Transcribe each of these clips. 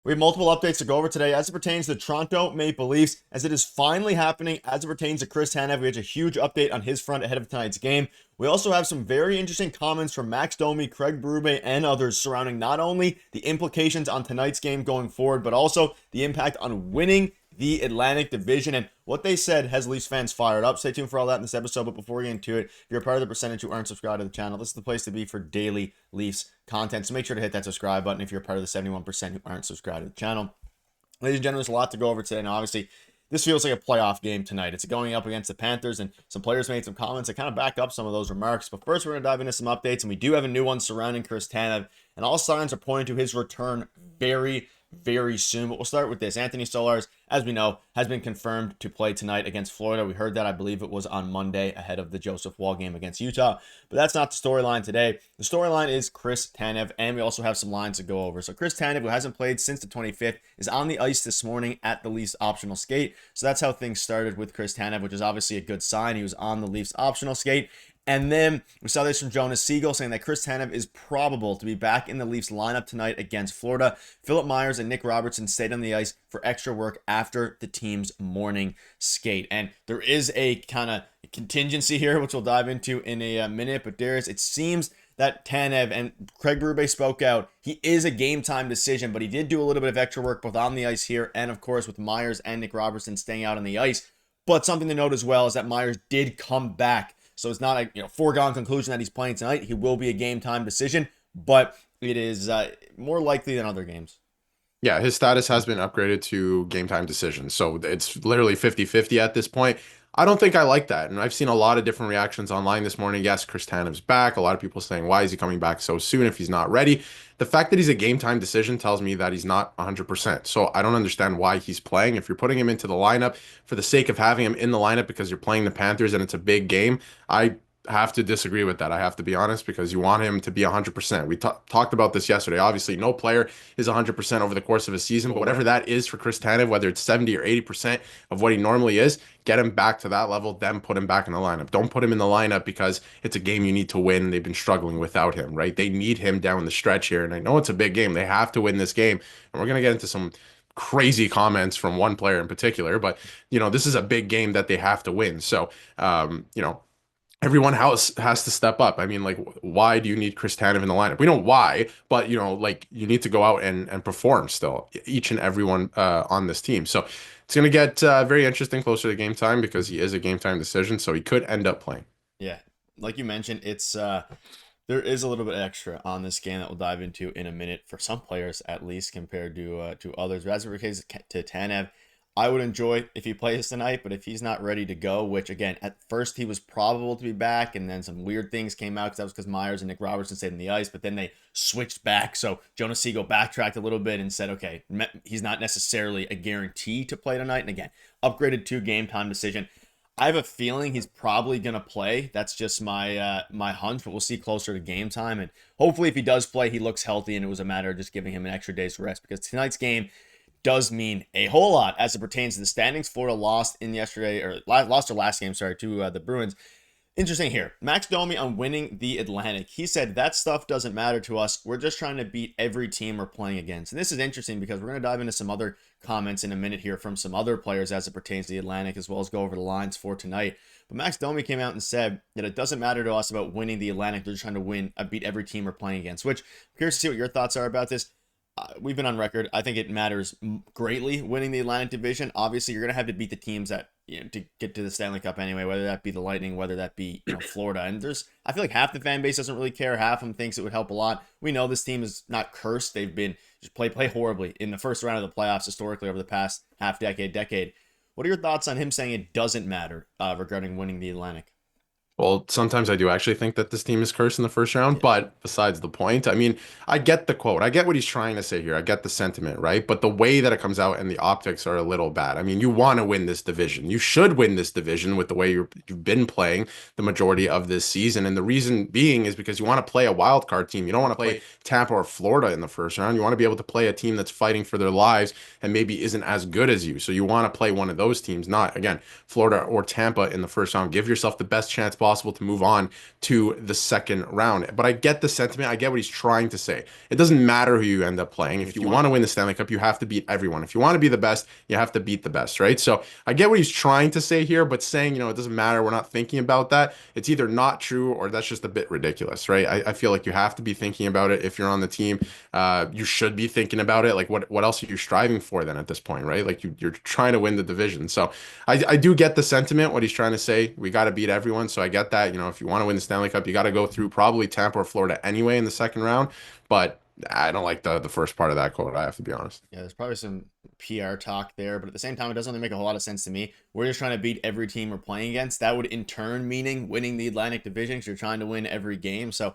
We have multiple updates to go over today as it pertains to the Toronto Maple Leafs, as it is finally happening as it pertains to Chris Tanev. We had a huge update on his front ahead of tonight's game. We also have some very interesting comments from Max Domi, Craig Berube, and others surrounding not only the implications on tonight's game going forward, but also the impact on winning the Atlantic Division. And what they said has Leafs fans fired up. Stay tuned for all that in this episode. But before we get into it, if you're a part of the percentage who aren't subscribed to the channel, this is the place to be for daily Leafs content. So make sure to hit that subscribe button if you're a part of the 71% who aren't subscribed to the channel. Ladies and gentlemen, there's a lot to go over today. Now, obviously, this feels like a playoff game tonight. It's going up against the Panthers, and some players made some comments that kind of back up some of those remarks. But first, we're going to dive into some updates, and we do have a new one surrounding Chris Tanev, and all signs are pointing to his return very soon. But we'll start with this. Anthony Stolarz, as we know, has been confirmed to play tonight against Florida. We heard that, I believe it was on Monday ahead of the Joseph Wall game against Utah. But that's not the storyline today. The storyline is Chris Tanev, and we also have some lines to go over. So Chris Tanev, who hasn't played since the 25th, is on the ice this morning at the Leafs optional skate. So that's how things started with Chris Tanev, which is obviously a good sign. He was on the Leafs optional skate. And then we saw this from Jonas Siegel saying that Chris Tanev is probable to be back in the Leafs lineup tonight against Florida. Philip Myers and Nick Robertson stayed on the ice for extra work after the team's morning skate. And there is a kind of contingency here, which we'll dive into in a minute. But Darius, it seems that Tanev, and Craig Berube spoke out, he is a game time decision, but he did do a little bit of extra work both on the ice here and, of course, with Myers and Nick Robertson staying out on the ice. But something to note as well is that Myers did come back. So it's not a foregone conclusion that he's playing tonight. He will be a game time decision, but it is more likely than other games. Yeah, his status has been upgraded to game time decision. So it's literally 50-50 at this point. I don't think I like that. And I've seen a lot of different reactions online this morning. Yes, Chris Tanev's back. A lot of people saying, why is he coming back so soon if he's not ready? The fact that he's a game time decision tells me that he's not 100%. So I don't understand why he's playing. If you're putting him into the lineup for the sake of having him in the lineup because you're playing the Panthers and it's a big game, I have to disagree with that. I have to be honest, because you want him to be 100%. We talked about this yesterday. Obviously, no player is 100% over the course of a season, but whatever that is for Chris Tanev, whether it's 70 or 80% of what he normally is, get him back to that level, then put him back in the lineup. Don't put him in the lineup because it's a game you need to win. They've been struggling without him, right? They need him down the stretch here, and I know it's a big game. They have to win this game, and we're going to get into some crazy comments from one player in particular, but this is a big game that they have to win. So, everyone has to step up. I mean, like, why do you need Chris Tanev in the lineup? We know why, but you need to go out and perform still, each and everyone on this team. So it's going to get very interesting closer to game time because he is a game time decision, so he could end up playing. Yeah, like you mentioned, it's there is a little bit extra on this game that we'll dive into in a minute for some players at least compared to others. But as it relates to Tanev, I would enjoy if he plays tonight, but if he's not ready to go, which again, at first he was probable to be back, and then some weird things came out because that was because Myers and Nick Robertson stayed on the ice, but then they switched back. So Jonas Siegel backtracked a little bit and said, okay, he's not necessarily a guarantee to play tonight. And again, upgraded to game time decision. I have a feeling he's probably going to play. That's just my my hunch, but we'll see closer to game time. And hopefully if he does play, he looks healthy, and it was a matter of just giving him an extra day's rest, because tonight's game does mean a whole lot as it pertains to the standings. Florida lost lost their last game, to the Bruins. Interesting here. Max Domi on winning the Atlantic. He said that stuff doesn't matter to us. We're just trying to beat every team we're playing against. And this is interesting because we're going to dive into some other comments in a minute here from some other players as it pertains to the Atlantic, as well as go over the lines for tonight. But Max Domi came out and said that it doesn't matter to us about winning the Atlantic. They're just trying to beat every team we're playing against, which I'm curious to see what your thoughts are about this. We've been on record. I think it matters greatly winning the Atlantic Division. Obviously, you're going to have to beat the teams that to get to the Stanley Cup anyway, whether that be the Lightning, whether that be Florida. And I feel like half the fan base doesn't really care. Half of them thinks it would help a lot. We know this team is not cursed. They've been just play horribly in the first round of the playoffs historically over the past decade. What are your thoughts on him saying it doesn't matter regarding winning the Atlantic? Well, sometimes I do actually think that this team is cursed in the first round, but besides the point, I mean, I get the quote. I get what he's trying to say here. I get the sentiment, right? But the way that it comes out and the optics are a little bad. I mean, you want to win this division. You should win this division with the way you've been playing the majority of this season. And the reason being is because you want to play a wild card team. You don't want to play Tampa or Florida in the first round. You want to be able to play a team that's fighting for their lives and maybe isn't as good as you. So you want to play one of those teams, not, again, Florida or Tampa in the first round. Give yourself the best chance possible possible to move on to the second round. But I get the sentiment. I get what he's trying to say. It doesn't matter who you end up playing. If you want to win the Stanley Cup, you have to beat everyone. If you want to be the best, you have to beat the best, right? So I get what he's trying to say here, but saying, it doesn't matter, we're not thinking about that, it's either not true or that's just a bit ridiculous, right? I feel like you have to be thinking about it if you're on the team. You should be thinking about it. Like, what else are you striving for then at this point, right? Like you're trying to win the division. So I do get the sentiment, what he's trying to say. We got to beat everyone. So I get that. If you want to win the Stanley Cup, you got to go through probably Tampa or Florida anyway in the second round. But I don't like the first part of that quote. I have to be honest. Yeah, there's probably some PR talk there, but at the same time, it doesn't really make a whole lot of sense to me. We're just trying to beat every team we're playing against. That would in turn meaning winning the Atlantic Division because you're trying to win every game. So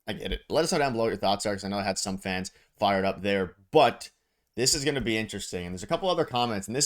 I get it. Let us know down below what your thoughts are because I know I had some fans fired up there, but this is going to be interesting. And there's a couple other comments, and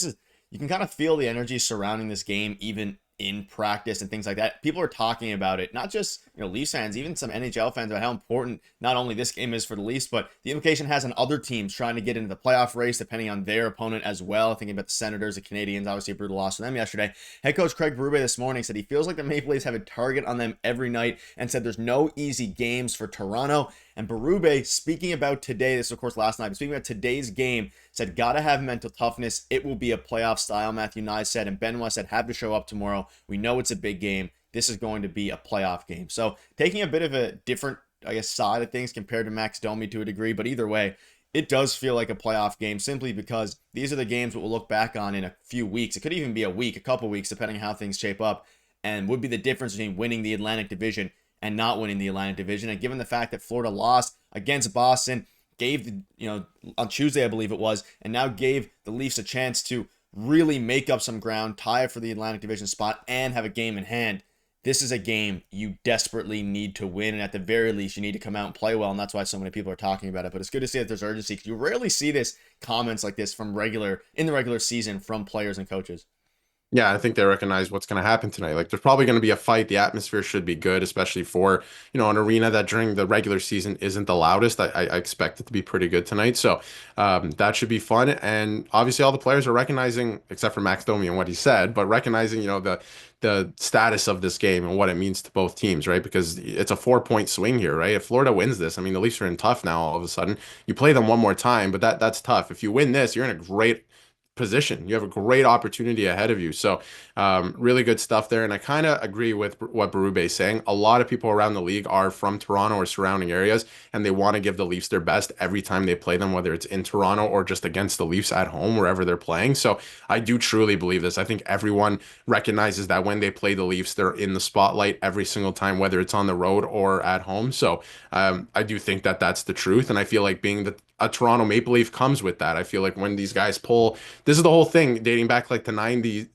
you can kind of feel the energy surrounding this game even in practice and things like that. People are talking about it, not just Leafs fans, even some NHL fans, about how important not only this game is for the Leafs, but the implication it has on other teams trying to get into the playoff race, depending on their opponent as well. Thinking about the Senators, the Canadiens, obviously a brutal loss for them yesterday. Head coach Craig Berube this morning said he feels like the Maple Leafs have a target on them every night and said there's no easy games for Toronto. And Berube, speaking about today, this was of course last night, but speaking about today's game, said gotta have mental toughness. It will be a playoff style, Matthew Nye said, and Benoit said have to show up tomorrow. We know it's a big game. This is going to be a playoff game. So taking a bit of a different, side of things compared to Max Domi to a degree, but either way, it does feel like a playoff game simply because these are the games that we'll look back on in a few weeks. It could even be a week, a couple weeks, depending on how things shape up, and would be the difference between winning the Atlantic Division and not winning the Atlantic Division. And given the fact that Florida lost against Boston, gave on Tuesday, I believe it was, and now gave the Leafs a chance to really make up some ground, tie it for the Atlantic Division spot, and have a game in hand. This is a game you desperately need to win, and at the very least, you need to come out and play well, and that's why so many people are talking about it. But it's good to see that there's urgency, because you rarely see this comments like this in the regular season from players and coaches. Yeah, I think they recognize what's going to happen tonight. Like, there's probably going to be a fight. The atmosphere should be good, especially for, an arena that during the regular season isn't the loudest. I expect it to be pretty good tonight. So that should be fun. And obviously, all the players are recognizing, except for Max Domi and what he said, but recognizing, the status of this game and what it means to both teams, right? Because it's a 4-point swing here, right? If Florida wins this, I mean, the Leafs are in tough now all of a sudden. You play them one more time, but that's tough. If you win this, you're in a great position. You have a great opportunity ahead of you. So really good stuff there. And I kind of agree with what Berube is saying. A lot of people around the league are from Toronto or surrounding areas, and they want to give the Leafs their best every time they play them, whether it's in Toronto or just against the Leafs at home, wherever they're playing. So I do truly believe this. I think everyone recognizes that when they play the Leafs, they're in the spotlight every single time, whether it's on the road or at home. So I do think that that's the truth. And I feel like being a Toronto Maple Leaf comes with that. I feel like when these guys pull, this is the whole thing dating back like the 90s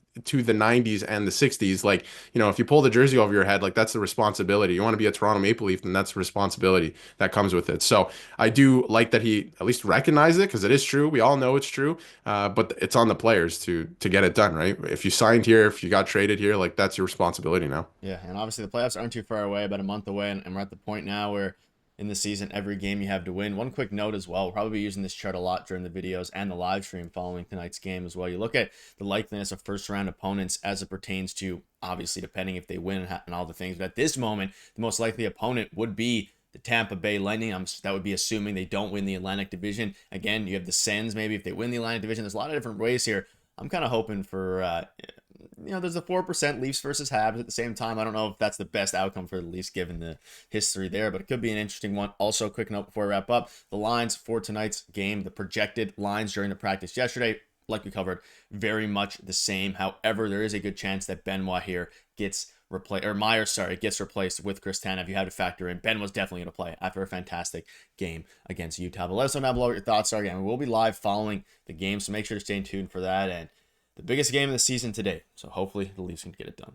and the 60s. Like, if you pull the jersey over your head, like that's the responsibility. You want to be a Toronto Maple Leaf, then that's the responsibility that comes with it. So I do like that he at least recognized it because it is true. We all know it's true, but it's on the players to get it done, right? If you signed here, if you got traded here, like that's your responsibility now. Yeah, and obviously the playoffs aren't too far away, about a month away, and we're at the point now where in the season, every game you have to win. One quick note as well, we'll probably be using this chart a lot during the videos and the live stream following tonight's game as well. You look at the likeliness of first-round opponents as it pertains to, obviously, depending if they win and all the things. But at this moment, the most likely opponent would be the Tampa Bay Lightning. That would be assuming they don't win the Atlantic Division. Again, you have the Sens, maybe if they win the Atlantic Division. There's a lot of different ways here. I'm kind of hoping for there's a 4% Leafs versus Habs at the same time. I don't know if that's the best outcome for the Leafs given the history there, but it could be an interesting one. Also, quick note before we wrap up, the lines for tonight's game, the projected lines during the practice yesterday, like we covered, very much the same. However, there is a good chance that Benoit here gets replaced, or Myers, gets replaced with Chris Tanev. You have to factor in Ben was definitely going to play after a fantastic game against Utah. But let us know down below what your thoughts are. Again, we'll be live following the game, so make sure to stay tuned for that. And the biggest game of the season today. So hopefully the Leafs can get it done.